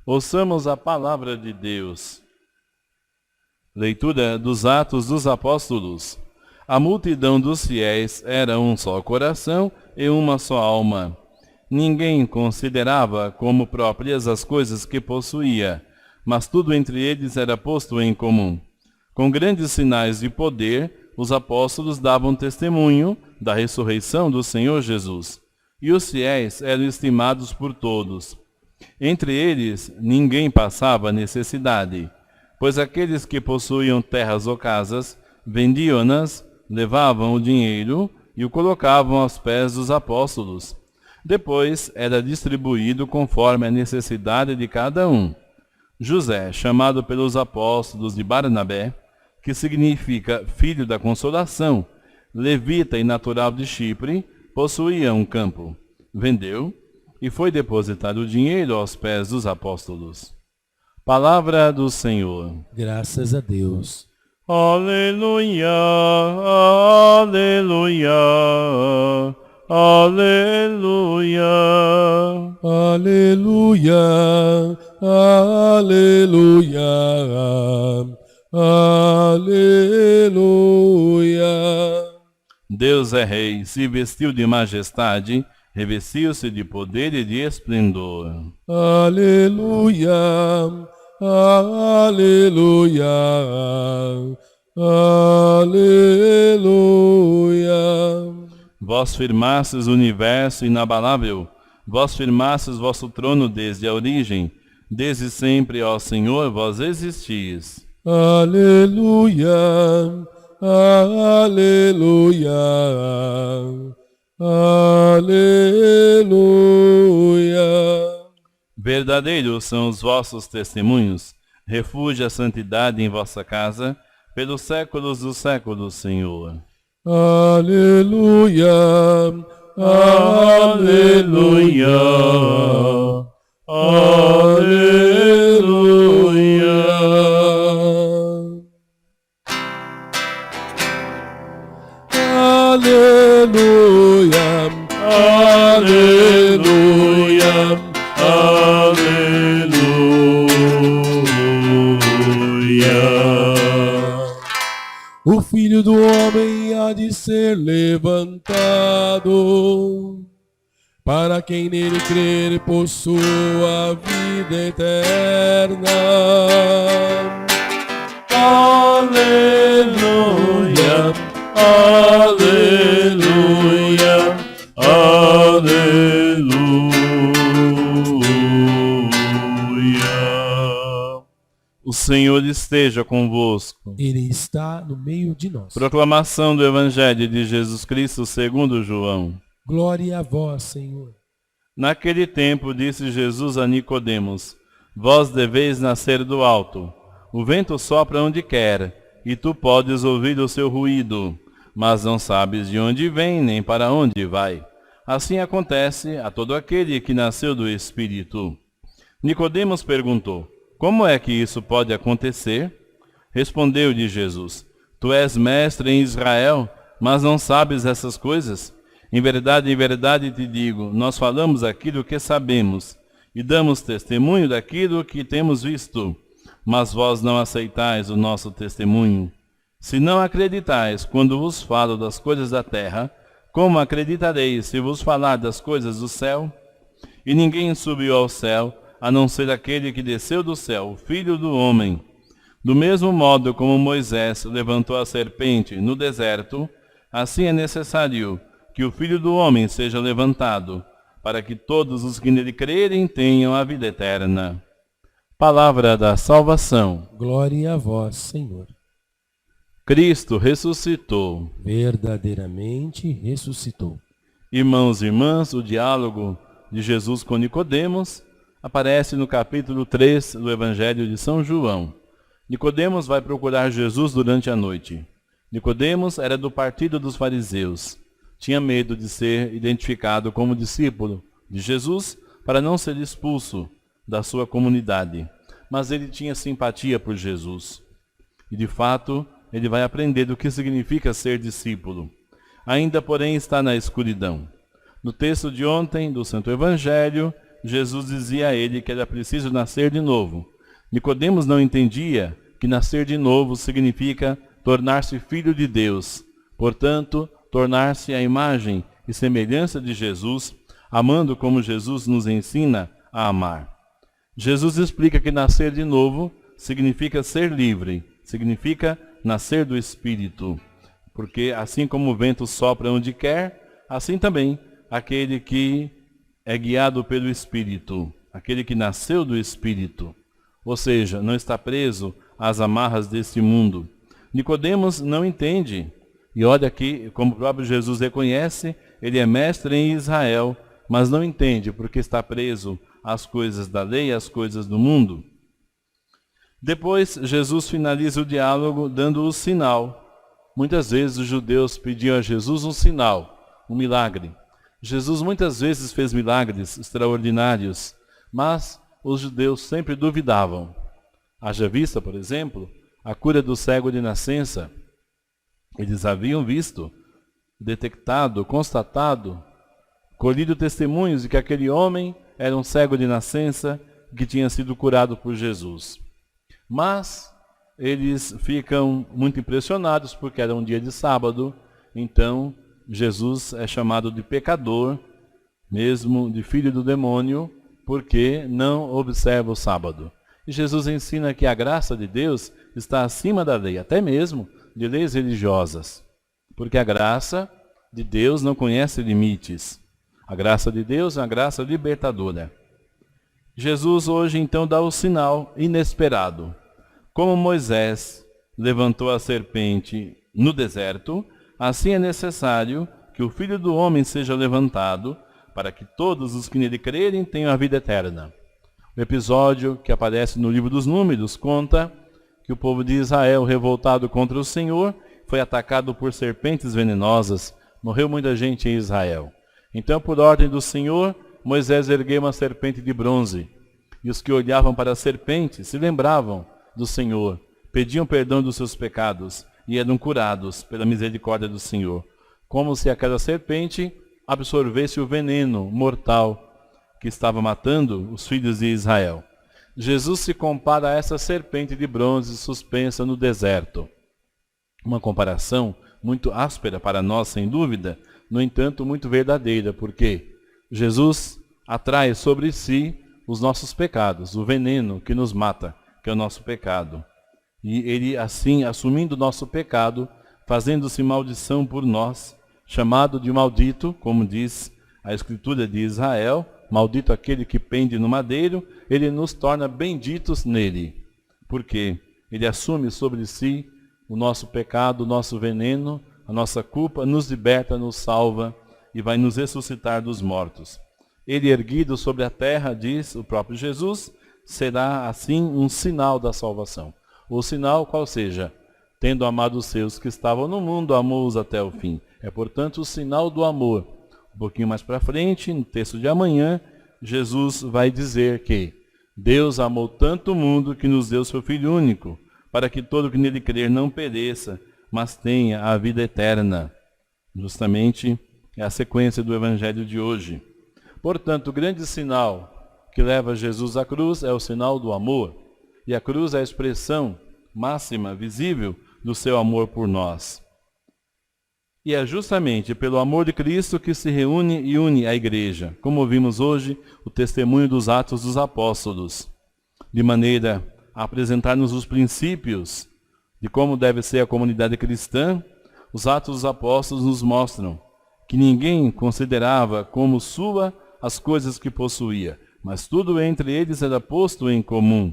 Ouçamos a palavra de Deus. Leitura dos Atos dos Apóstolos. A multidão dos fiéis era um só coração e uma só alma. Ninguém considerava como próprias as coisas que possuía, mas tudo entre eles era posto em comum. Com grandes sinais de poder, os apóstolos davam testemunho da ressurreição do Senhor Jesus, e os fiéis eram estimados por todos. Entre eles, ninguém passava necessidade, pois aqueles que possuíam terras ou casas, vendiam-nas, levavam o dinheiro e o colocavam aos pés dos apóstolos. Depois era distribuído conforme a necessidade de cada um. José, chamado pelos apóstolos de Barnabé, que significa filho da consolação, levita e natural de Chipre, possuía um campo. Vendeu e foi depositar o dinheiro aos pés dos apóstolos. Palavra do Senhor. Graças a Deus. Aleluia, aleluia, aleluia. Aleluia, aleluia, aleluia. Deus é rei, se vestiu de majestade, revestiu-se de poder e de esplendor. Aleluia, aleluia, aleluia. Vós firmastes o universo inabalável, vós firmastes vosso trono desde a origem, desde sempre, ó Senhor, vós existis. Aleluia, aleluia, aleluia. Verdadeiros são os vossos testemunhos, refúgio a santidade em vossa casa, pelos séculos dos séculos, Senhor. Aleluia, Aleluia, aleluia. aleluia, Aleluia, aleluia. O Filho do Homem há de ser levantado, para quem nele crer possua a vida eterna. Aleluia, aleluia, aleluia. O Senhor esteja convosco. Ele está no meio de nós. Proclamação do Evangelho de Jesus Cristo segundo João. Glória a vós, Senhor. Naquele tempo disse Jesus a Nicodemos: Vós deveis nascer do alto. O vento sopra onde quer, e tu podes ouvir o seu ruído, mas não sabes de onde vem nem para onde vai. Assim acontece a todo aquele que nasceu do Espírito. Nicodemos perguntou: Como é que isso pode acontecer? Respondeu-lhe Jesus: Tu és mestre em Israel, mas não sabes essas coisas? Em verdade te digo, nós falamos aquilo que sabemos, e damos testemunho daquilo que temos visto, mas vós não aceitais o nosso testemunho. Se não acreditais quando vos falo das coisas da terra, como acreditareis se vos falar das coisas do céu? E ninguém subiu ao céu, a não ser aquele que desceu do céu, o Filho do Homem. Do mesmo modo como Moisés levantou a serpente no deserto, assim é necessário que o Filho do Homem seja levantado, para que todos os que nele crerem tenham a vida eterna. Palavra da salvação. Glória a vós, Senhor. Cristo ressuscitou. Verdadeiramente ressuscitou. Irmãos e irmãs, o diálogo de Jesus com Nicodemos aparece no capítulo 3 do Evangelho de São João. Nicodemos vai procurar Jesus durante a noite. Nicodemos era do partido dos fariseus. Tinha medo de ser identificado como discípulo de Jesus para não ser expulso da sua comunidade. Mas ele tinha simpatia por Jesus. E de fato, ele vai aprender o que significa ser discípulo. Ainda, porém, está na escuridão. No texto de ontem, do Santo Evangelho, Jesus dizia a ele que era preciso nascer de novo. Nicodemos não entendia que nascer de novo significa tornar-se filho de Deus, portanto, tornar-se a imagem e semelhança de Jesus, amando como Jesus nos ensina a amar. Jesus explica que nascer de novo significa ser livre, significa nascer do Espírito, porque assim como o vento sopra onde quer, assim também aquele que é guiado pelo Espírito, aquele que nasceu do Espírito, ou seja, não está preso às amarras deste mundo. Nicodemos não entende, e olha aqui, como o próprio Jesus reconhece, ele é mestre em Israel, mas não entende porque está preso às coisas da lei, às coisas do mundo. Depois, Jesus finaliza o diálogo dando o sinal. Muitas vezes os judeus pediam a Jesus um sinal, um milagre. Jesus muitas vezes fez milagres extraordinários, mas os judeus sempre duvidavam. Haja vista, por exemplo, a cura do cego de nascença. Eles haviam visto, detectado, constatado, colhido testemunhos de que aquele homem era um cego de nascença que tinha sido curado por Jesus. Mas eles ficam muito impressionados porque era um dia de sábado, então Jesus é chamado de pecador, mesmo de filho do demônio, porque não observa o sábado. E Jesus ensina que a graça de Deus está acima da lei, até mesmo de leis religiosas, porque a graça de Deus não conhece limites. A graça de Deus é uma graça libertadora. Jesus hoje então dá o sinal inesperado. Como Moisés levantou a serpente no deserto, assim é necessário que o Filho do Homem seja levantado, para que todos os que nele crerem tenham a vida eterna. O episódio que aparece no livro dos Números conta que o povo de Israel, revoltado contra o Senhor, foi atacado por serpentes venenosas. Morreu muita gente em Israel. Então, por ordem do Senhor, Moisés ergueu uma serpente de bronze. E os que olhavam para a serpente se lembravam do Senhor, pediam perdão dos seus pecados e eram curados pela misericórdia do Senhor. Como se aquela serpente absorvesse o veneno mortal que estava matando os filhos de Israel. Jesus se compara a essa serpente de bronze suspensa no deserto. Uma comparação muito áspera para nós, sem dúvida, no entanto, muito verdadeira, porque Jesus atrai sobre si os nossos pecados, o veneno que nos mata, que é o nosso pecado. E ele, assim, assumindo o nosso pecado, fazendo-se maldição por nós, chamado de maldito, como diz a Escritura de Israel, maldito aquele que pende no madeiro, ele nos torna benditos nele, porque ele assume sobre si o nosso pecado, o nosso veneno, a nossa culpa, nos liberta, nos salva e vai nos ressuscitar dos mortos. Ele erguido sobre a terra, diz o próprio Jesus, será assim um sinal da salvação. O sinal qual seja, tendo amado os seus que estavam no mundo, amou-os até o fim. É, portanto, o sinal do amor. Um pouquinho mais para frente, no texto de amanhã, Jesus vai dizer que Deus amou tanto o mundo que nos deu seu Filho único, para que todo que nele crer não pereça, mas tenha a vida eterna. Justamente é a sequência do Evangelho de hoje. Portanto, o grande sinal que leva Jesus à cruz é o sinal do amor, e a cruz é a expressão máxima, visível, do seu amor por nós. E é justamente pelo amor de Cristo que se reúne e une a igreja, como vimos hoje o testemunho dos Atos dos Apóstolos, de maneira a apresentar-nos os princípios de como deve ser a comunidade cristã. Os Atos dos Apóstolos nos mostram que ninguém considerava como sua as coisas que possuía, mas tudo entre eles era posto em comum.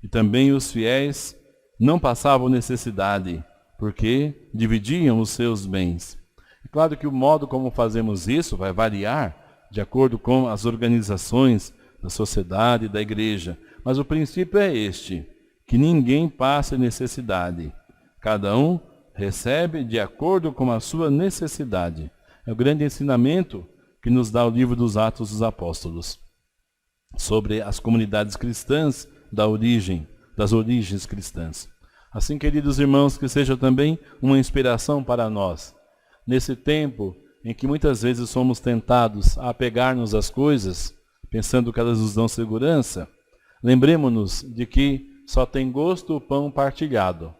E também os fiéis não passavam necessidade, porque dividiam os seus bens. É claro que o modo como fazemos isso vai variar de acordo com as organizações da sociedade e da igreja, mas o princípio é este, que ninguém passe necessidade. Cada um recebe de acordo com a sua necessidade. É o grande ensinamento que nos dá o livro dos Atos dos Apóstolos, sobre as comunidades cristãs das origens cristãs. Assim, queridos irmãos, que seja também uma inspiração para nós. Nesse tempo em que muitas vezes somos tentados a apegar-nos às coisas, pensando que elas nos dão segurança, lembremos-nos de que só tem gosto o pão partilhado.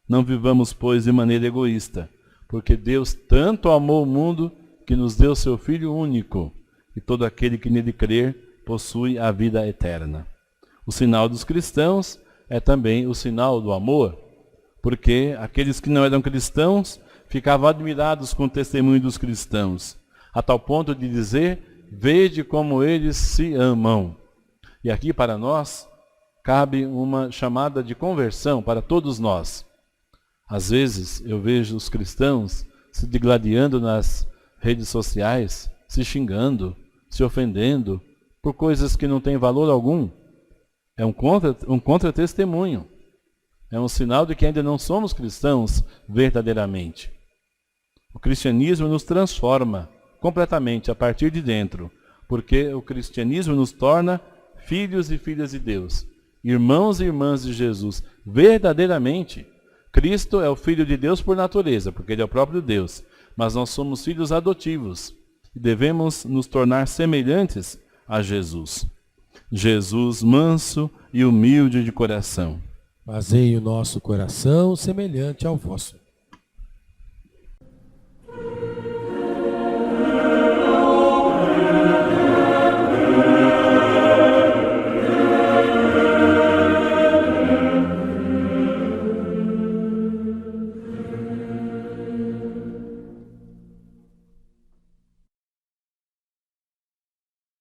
Não vivamos, pois, de maneira egoísta, porque Deus tanto amou o mundo que nos deu seu Filho único, e todo aquele que nele crer possui a vida eterna. O sinal dos cristãos é também o sinal do amor, porque aqueles que não eram cristãos ficavam admirados com o testemunho dos cristãos, a tal ponto de dizer: vede como eles se amam. E aqui para nós cabe uma chamada de conversão para todos nós. Às vezes eu vejo os cristãos se digladiando nas redes sociais, se xingando, se ofendendo por coisas que não têm valor algum. É um contra-testemunho. É um sinal de que ainda não somos cristãos verdadeiramente. O cristianismo nos transforma completamente a partir de dentro, porque o cristianismo nos torna filhos e filhas de Deus, irmãos e irmãs de Jesus, verdadeiramente. Cristo é o Filho de Deus por natureza, porque Ele é o próprio Deus, mas nós somos filhos adotivos e devemos nos tornar semelhantes a Jesus. Jesus manso e humilde de coração. Fazei o nosso coração semelhante ao vosso.